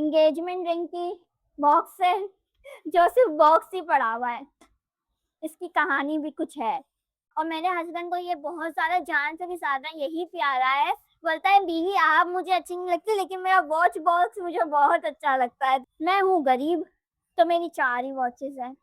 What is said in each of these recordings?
Engagement ring की box है जो सिर्फ बॉक्स ही पड़ा हुआ है। इसकी कहानी भी कुछ है और मेरे हस्बैंड को ये बहुत ज़्यादा जान से भी ज़्यादा यही प्यारा है। बोलता है बीवी आप मुझे अच्छी नहीं लगती लेकिन मेरा वॉच बॉक्स मुझे बहुत अच्छा लगता है। मैं हूँ गरीब तो मेरी 4 ही वॉचेस हैं।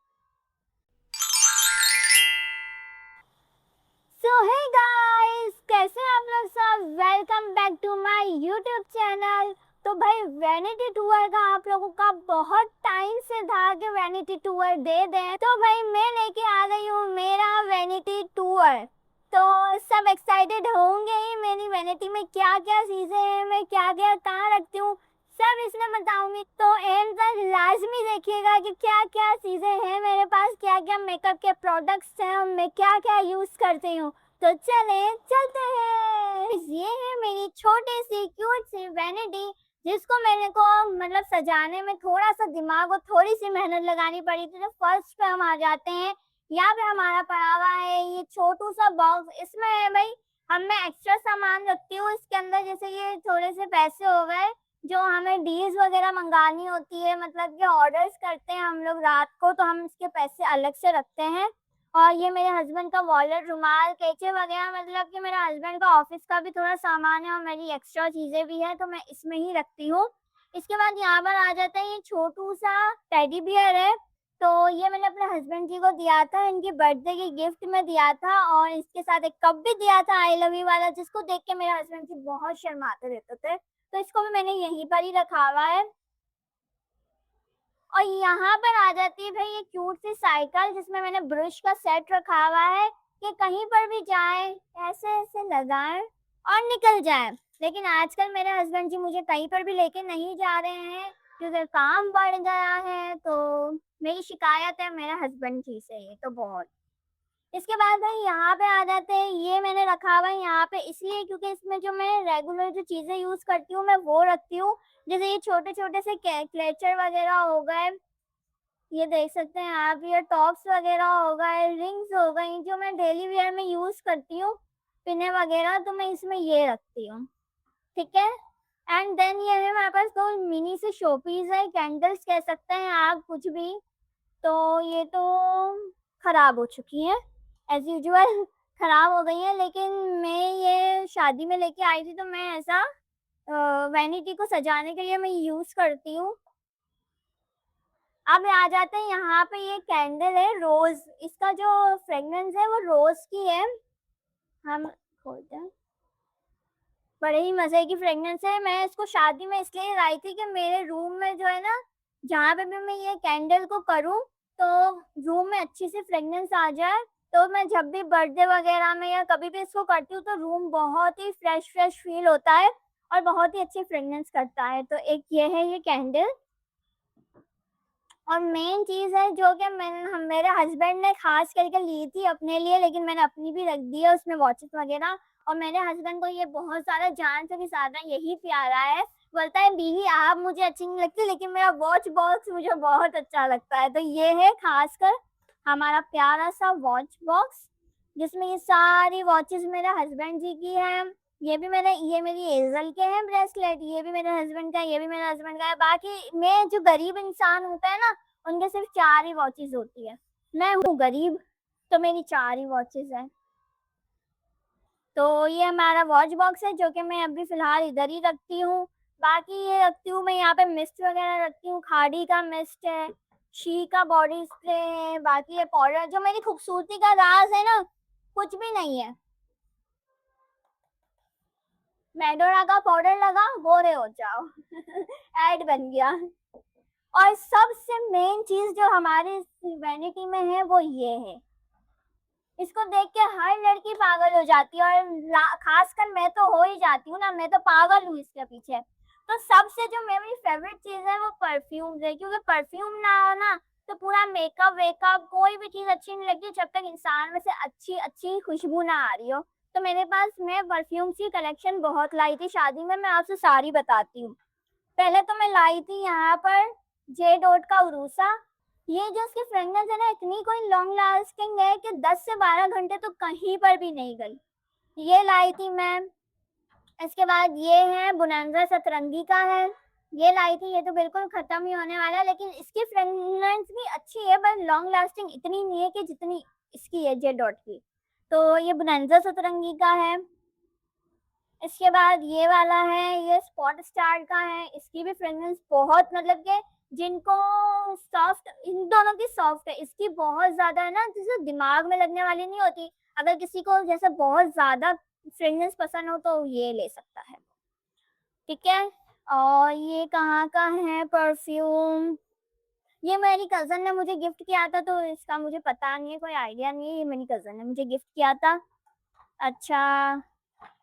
सो हे गाइस, कैसे हैं आप लोग सब। Welcome back to my YouTube channel. तो भाई वैनिटी टूर का आप लोगों का बहुत टाइम से था कि वैनिटी टूर दे दें, तो भाई मैं लेके आ गई हूँ मेरा वैनिटी टूर। तो सब एक्साइटेड होंगे ही मेरी वैनिटी में क्या क्या चीजें हैं, मैं क्या क्या कहाँ रखती हूँ, सब इसमें बताऊंगी। तो एंड तक लाजमी देखिएगा कि क्या क्या चीजें हैं मेरे पास, क्या क्या मेकअप के प्रोडक्ट्स हैं और मैं क्या क्या यूज करती हूँ। तो चलते हैं। ये है मेरी छोटी सी क्यूट सी वैनिटी जिसको मेरे को मतलब सजाने में थोड़ा सा दिमाग और थोड़ी सी मेहनत लगानी पड़ी थी। तो फर्स्ट पे हम आ जाते हैं, यहाँ पे हमारा पड़ा हुआ है ये छोटू सा बॉक्स। इसमें है भाई मैं एक्स्ट्रा सामान रखती हूँ इसके अंदर, जैसे ये थोड़े से पैसे हो गए जो हमें डील्स वगैरह मंगानी होती है, मतलब कि ऑर्डर्स करते हैं हम लोग रात को, तो हम इसके पैसे अलग से रखते हैं। और ये मेरे हस्बैंड का वॉलेट, रुमाल, कैचे वगैरह, मतलब कि मेरे हस्बैंड का ऑफिस का भी थोड़ा सामान है और मेरी एक्स्ट्रा चीजें भी है तो मैं इसमें ही रखती हूँ। इसके बाद यहाँ पर आ जाता है ये छोटू सा टेडी बियर है। तो ये मैंने अपने हस्बैंड जी को दिया था, इनकी बर्थडे की गिफ्ट में दिया था और इसके साथ एक कप भी दिया था आई लव यू वाला, जिसको देख के मेरे हस्बैंड जी बहुत शर्माते रहते थे। तो इसको भी मैंने यहीं पर ही रखा हुआ है। और यहाँ पर आ जाती है भाई ये क्यूट सी साइकिल जिसमें मैंने ब्रश का सेट रखा हुआ है कि कहीं पर भी जाए ऐसे ऐसे लगाएं और निकल जाए। लेकिन आजकल मेरे हस्बैंड जी मुझे कहीं पर भी लेके नहीं जा रहे हैं क्योंकि काम बढ़ गया है। तो मेरी शिकायत है मेरे हस्बैंड जी से, ये तो बहुत। इसके बाद भाई यहाँ पे आ जाते हैं, ये मैंने रखा हुआ है यहाँ पे इसलिए क्योंकि इसमें जो मैं रेगुलर जो चीजें यूज करती हूँ मैं वो रखती हूँ। जैसे ये छोटे छोटे से क्लेचर वगैरह हो गए, ये देख सकते हैं आप, ये टॉप्स वगैरह हो गए, रिंग्स हो गई जो मैं डेली वेयर में यूज करती हूँ, पिने वगैरह, तो मैं इसमें ये रखती हूँ। ठीक है। एंड देन ये है मेरे पास दो मिनी से शोपीस है, कैंडल्स कह सकते हैं आप कुछ भी। तो ये तो खराब हो चुकी है एज यूजुअल, खराब हो गई है, लेकिन मैं ये शादी में लेके आई थी तो मैं ऐसा वैनिटी को सजाने के लिए मैं यूज करती हूँ। अब आ जाते हैं यहाँ पे, ये कैंडल है रोज, इसका जो फ्रेग्रेंस है वो रोज की है। हम खोलते हैं, बड़े ही मजे की फ्रेग्रेंस है। मैं इसको शादी में इसलिए लाई थी कि मेरे रूम में जो है ना, जहाँ पे भी मैं ये कैंडल को करूँ तो रूम में अच्छी सी फ्रेग्रेंस आ जाए। तो मैं जब भी बर्थडे वगैरह में या कभी भी इसको करती हूँ तो रूम बहुत ही फ्रेश फ्रेश फील होता है और बहुत ही अच्छी फ्रेग्रेंस करता है। तो एक ये है ये कैंडल। और मेन चीज़ है जो कि मेरे हस्बैंड ने खास करके ली थी अपने लिए, लेकिन मैंने अपनी भी रख दी है उसमें वॉचेस वगैरह। और मेरे हस्बैंड को ये बहुत ज़्यादा जान से भी ज़्यादा यही प्यारा है। बोलता है बीवी आप मुझे अच्छी नहीं लगती लेकिन मेरा वॉच बॉक्स मुझे बहुत अच्छा लगता है। तो ये है खासकर हमारा प्यारा सा वॉच बॉक्स जिसमें ये सारी वॉचेस मेरे हस्बैंड जी की हैं। ये मेरी एजल के हैं ब्रेसलेट, ये भी मेरे हस्बैंड का है, ये भी मेरे हस्बैंड का है। बाकी मैं जो गरीब इंसान होता है ना, उनके सिर्फ 4 ही वॉचेस होती है। मैं हूँ गरीब तो मेरी 4 ही वॉचेस है। तो ये हमारा वॉच बॉक्स है जो कि मैं अभी फिलहाल इधर ही रखती हूँ। बाकी ये रखती हूँ मैं यहाँ पे मिस्ट वगैरह रखती हूँ, खाड़ी का मिस्ट है, शी का बॉडी स्प्रे है, बाकी ये पाउडर जो मेरी खूबसूरती का राज है ना, कुछ भी नहीं है। मेडोरा का पाउडर लगाओ गोरे हो जाओ ऐड बन गया। और सबसे मेन चीज जो हमारी वैनिटी में है वो ये है, इसको देख के हर लड़की पागल हो जाती है और खासकर मैं तो हो ही जाती हूँ ना, मैं तो पागल हूँ इसके पीछे। तो सबसे जो मेरी फेवरेट चीज है वो परफ्यूम है, क्योंकि परफ्यूम ना हो ना तो पूरा मेकअप वेकअप कोई भी चीज अच्छी नहीं लगती जब तक इंसान में से अच्छी अच्छी खुशबू ना आ रही हो। तो मेरे पास मैं परफ्यूम की कलेक्शन बहुत लाई थी शादी में, मैं आपसे सारी बताती हूँ। पहले तो मैं लाई थी यहाँ पर जे डॉट का उरूसा। ये जो इसकी फ्रेग्रेंस है ना इतनी कोई लॉन्ग लास्टिंग है कि 10 से 12 घंटे तो कहीं पर भी नहीं गई। ये लाई थी मैं। इसके बाद ये है बोनांजा सतरंगी का है। ये लाई थी, ये तो बिल्कुल खत्म ही होने वाला है, लेकिन इसकी फ्रेग्रेंस भी अच्छी है, बट लॉन्ग लास्टिंग इतनी नहीं है कि जितनी इसकी है जेड डॉट की। तो ये बोनांजा सतरंगी का है। इसके बाद ये वाला है, ये स्पॉट स्टार का है। इसकी भी फ्रेग्रेंस बहुत, मतलब कि जिनको सॉफ्ट, इन दोनों की सॉफ्ट है, इसकी बहुत ज्यादा है ना, जैसे दिमाग में लगने वाली नहीं होती। अगर किसी को जैसे बहुत ज्यादा फ्रेग्रेंस पसंद हो तो ये ले सकता है, ठीक है। और ये कहाँ का है परफ्यूम, ये मेरी कजन ने मुझे गिफ्ट किया था, तो इसका मुझे पता नहीं है, कोई आइडिया नहीं है, ये मेरी कजन ने मुझे गिफ्ट किया था। अच्छा,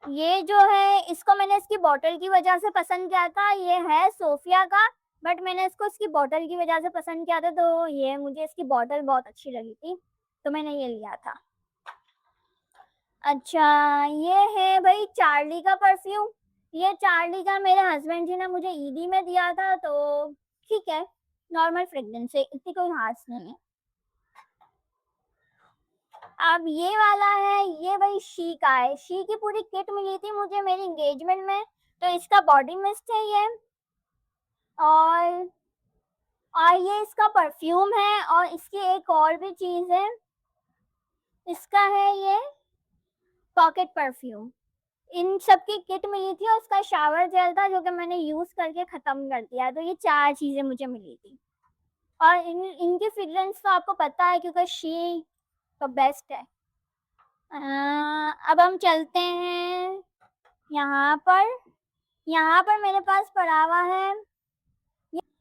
ये जो है इसको मैंने इसकी बॉटल की वजह से पसंद किया था, ये है सोफिया का, बट मैंने इसको इसकी बॉटल की वजह से पसंद किया था, तो ये मुझे इसकी बॉटल बहुत अच्छी लगी थी, तो मैंने ये लिया था। अच्छा, ये है भाई चार्ली का परफ्यूम। ये चार्ली का मेरे हस्बैंड जी ने मुझे ईदी में दिया था, तो ठीक है, नॉर्मल फ्रेग्रेंस है, इतनी कोई खास नहीं है। अब ये वाला है, ये भाई शी का है। शी की पूरी किट मिली थी मुझे मेरी एंगेजमेंट में, तो इसका बॉडी मिस्ट है ये, और ये इसका परफ्यूम है, और इसकी एक और भी चीज है, इसका है ये पॉकेट परफ्यूम। इन सब की किट मिली थी, और उसका शावर जेल था जो कि मैंने यूज करके खत्म कर दिया, तो ये 4 चीजें मुझे मिली थी। और इनकी फ्रेग्रेंस तो आपको पता है, क्योंकि शी तो बेस्ट है। अब हम चलते हैं यहाँ पर। यहाँ पर मेरे पास पड़ा हुआ है,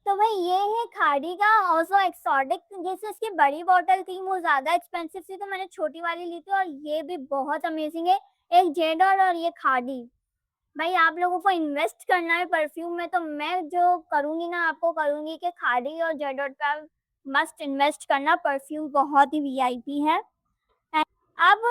तो भाई ये है खाड़ी का ऑल्सो एक्सोटिक। जैसे इसकी बड़ी बॉटल थी वो ज्यादा एक्सपेंसिव थी, तो मैंने छोटी वाली ली थी, और ये भी बहुत अमेजिंग है। एक जेडॉल और ये खाड़ी। भाई आप लोगों को इन्वेस्ट करना है परफ्यूम में, तो मैं जो करूंगी ना, आपको करूंगी कि खाड़ी और जेडॉल का मस्ट इन्वेस्ट करना, परफ्यूम बहुत ही वीआईपी है। अब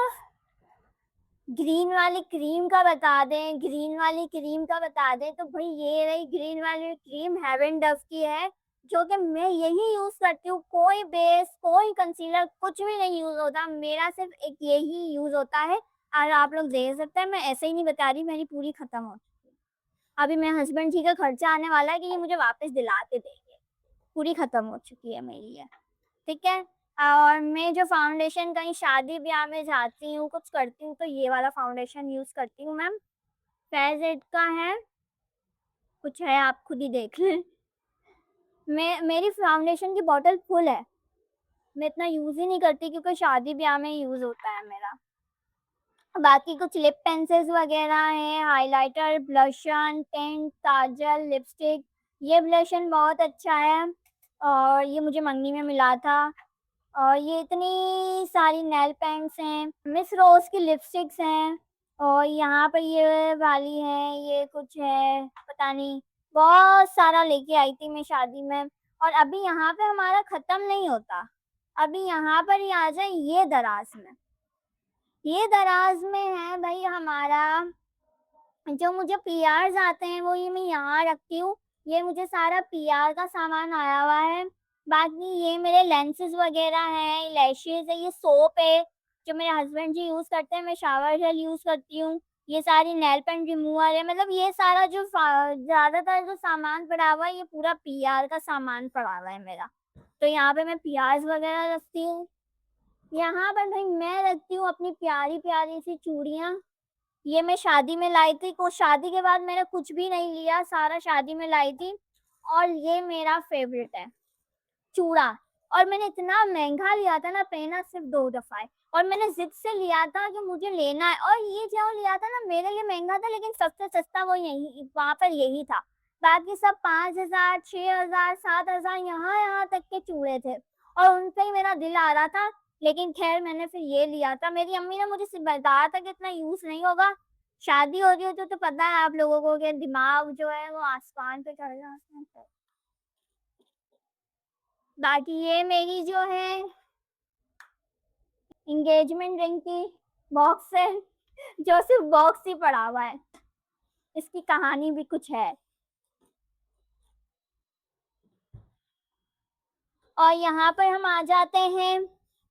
ग्रीन वाली क्रीम का बता दें, ग्रीन वाली क्रीम का बता दें, तो भाई ये रही ग्रीन वाली क्रीम, हेवन डव की है, जो कि मैं यही यूज करती हूँ। कोई बेस, कोई कंसीलर, कुछ भी नहीं यूज होता, मेरा सिर्फ एक यही यूज होता है। और आप लोग देख सकते हैं, मैं ऐसे ही नहीं बता रही, मेरी पूरी खत्म हो चुकी है। अभी मेरे हस्बैंड जी का खर्चा आने वाला है कि ये मुझे वापस दिलाते देंगे, पूरी खत्म हो चुकी है मेरी ये, ठीक है। और मैं जो फाउंडेशन कहीं शादी ब्याह में जाती हूँ, कुछ करती हूँ, तो ये वाला फाउंडेशन यूज करती हूँ मैम। फेज का है, कुछ है आप खुद ही देख लें। मेरी फाउंडेशन की बॉटल फुल है, मैं इतना यूज ही नहीं करती, क्योंकि शादी ब्याह में यूज होता है मेरा। बाकी कुछ लिप पेंसिल्स वगैरह हैं, हाइलाइटर, ब्लशन, टिंट, काजल, लिपस्टिक। ये ब्लशन बहुत अच्छा है, और ये मुझे मंगनी में मिला था। और ये इतनी सारी नेल पेंट्स हैं, मिस रोज की लिपस्टिक्स हैं, और यहाँ पर ये वाली है, ये कुछ है पता नहीं, बहुत सारा लेके आई थी मैं शादी में। और अभी यहाँ पे हमारा खत्म नहीं होता, अभी यहाँ पर ही आ जाए, ये दराज में, ये दराज में है भाई हमारा, जो मुझे पीआर्स आते हैं वो ये मैं यहाँ रखती हूँ। ये मुझे सारा पीआर का सामान आया हुआ है। बाकी ये मेरे लेंसेज वगैरह हैं, लैशेज है, ये सोप है जो मेरे हस्बैंड जी यूज करते हैं, मैं शावर जेल यूज करती हूँ। ये सारी नेल पेंट रिमूवर है, मतलब ये सारा जो ज्यादातर जो सामान पड़ा हुआ है, ये पूरा पीआर का सामान पड़ा हुआ है मेरा। तो यहाँ पे मैं पीआर्स वगैरह रखती हूँ। यहाँ पर भाई मैं रखती हूँ अपनी प्यारी प्यारी सी चूड़ियाँ। ये मैं शादी में लाई थी, को शादी के बाद मैंने कुछ भी नहीं लिया, सारा शादी में लाई थी। और ये मेरा फेवरेट है चूड़ा, और मैंने इतना महंगा लिया था ना, पहना सिर्फ 2 दफा है, और मैंने जिद से लिया था कि मुझे लेना है। और ये जो लिया था ना, मेरे लिए महंगा था, लेकिन सबसे सस्ता वो यही वहां पर यही था। बाकी सब 5,000, 6,000, 7,000, यहाँ यहाँ तक के चूड़े थे, और उन पे ही मेरा दिल आ रहा था। लेकिन खैर मैंने फिर ये लिया था, मेरी अम्मी ने मुझे बताया था कि इतना यूज नहीं होगा, शादी हो रही हो तो पता है आप लोगों को कि दिमाग जो है वो आसमान पे चढ़ जाता है। बाकी ये मेरी जो है एंगेजमेंट रिंग की बॉक्स है, जो सिर्फ बॉक्स ही पड़ा हुआ है, इसकी कहानी भी कुछ है। और यहाँ पर हम आ जाते हैं,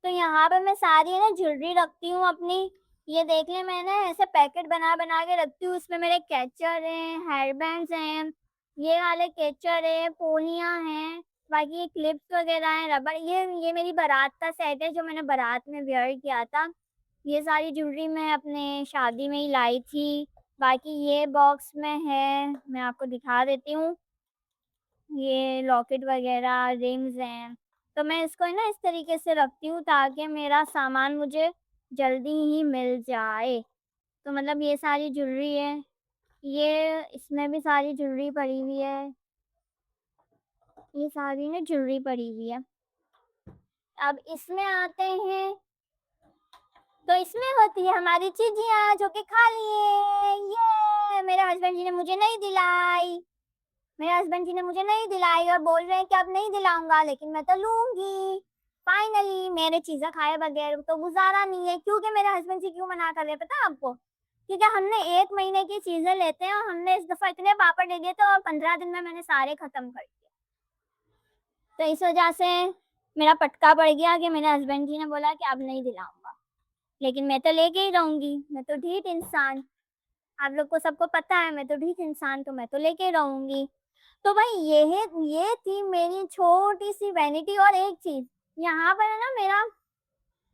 तो यहाँ पर मैं सारी ना ज्वेलरी रखती हूँ अपनी। ये देख ले, मैंने ऐसे पैकेट बना बना के रखती हूँ, इसमें मेरे कैचर हैं, हेयर बैंड्स हैं, ये वाले कैचर है, पोनियाँ हैं, बाकी ये क्लिप्स वगैरह हैं, रबर। ये मेरी बारात का सेट है जो मैंने बारात में वियर किया था। ये सारी ज्वेलरी मैं अपने शादी में ही लाई थी। बाकी ये बॉक्स में है, मैं आपको दिखा देती हूँ। ये लॉकेट वगैरह, रिंग्स हैं। तो मैं इसको है ना इस तरीके से रखती हूँ ताकि मेरा सामान मुझे जल्दी ही मिल जाए। तो मतलब ये सारी ज्वेलरी है। ये इसमें भी सारी ज्वेलरी पड़ी हुई है। ये सारी ना ज्वेलरी पड़ी हुई है। अब इसमें आते हैं, तो इसमें होती है हमारी चीजियाँ जो कि खाली है। ये मेरे हस्बैंड जी ने मुझे नहीं दिलाई। मेरे हस्बैंड जी ने मुझे नहीं दिलाई और बोल रहे हैं कि अब नहीं दिलाऊंगा, लेकिन मैं तो लूंगी। फाइनली मेरे चीजें खाए बगैर तो गुजारा नहीं है। क्योंकि मेरे हस्बैंड जी क्यों मना कर रहे हैं पता है आपको? क्योंकि हमने 1 महीने की चीजें लेते हैं और हमने इस दफा इतने पापड़ ले लिए थे और 15 दिन में मैंने सारे खत्म कर दिए। तो इस वजह से मेरा पटका पड़ गया कि मेरे हस्बैंड जी ने बोला कि अब नहीं दिलाऊंगा। लेकिन मैं तो लेके ही रहूंगी, मैं तो ढीठ इंसान। आप लोग को सबको पता है मैं तो ढीठ इंसान, तो मैं तो लेके रहूंगी। तो भाई ये थी मेरी छोटी सी वैनिटी। और एक चीज यहाँ पर है ना, मेरा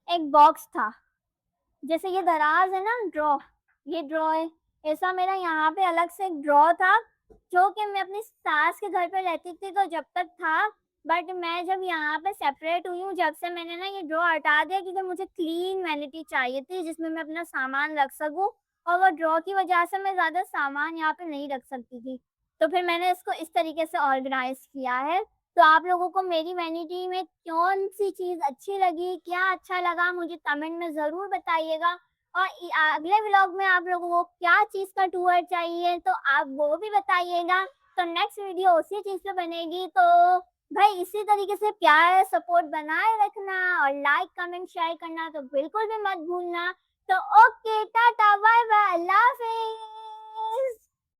एक बॉक्स था। जैसे ये दराज है ना ड्रॉ, ये ड्रॉ है। ऐसा मेरा यहाँ पे अलग से एक ड्रॉ था जो कि मैं अपनी सास के घर पे रहती थी तो जब तक था। बट मैं जब यहाँ पे सेपरेट हुई हूँ, जब से मैंने ना ये ड्रॉ हटा दिया क्योंकि मुझे क्लीन वैनिटी चाहिए थी जिसमें मैं अपना सामान रख सकूँ। और वो ड्रॉ की वजह से मैं ज्यादा सामान यहाँ पे नहीं रख सकती थी। तो फिर मैंने इसको इस तरीके से ऑर्गेनाइज किया है। तो आप लोगों को मेरी वैनिटी में कौन सी चीज़ अच्छी लगी, क्या अच्छा लगा, मुझे कमेंट में ज़रूर बताइएगा। और अगले व्लॉग में आप लोगों को क्या चीज़ का टूर चाहिए तो आप वो भी बताइएगा। तो नेक्स्ट वीडियो उसी चीज़ पे बनेगी। तो भाई इसी तरीके से प्यार सपोर्ट बनाए रखना और लाइक कमेंट शेयर करना तो बिल्कुल भी मत भूलना। तो ओके।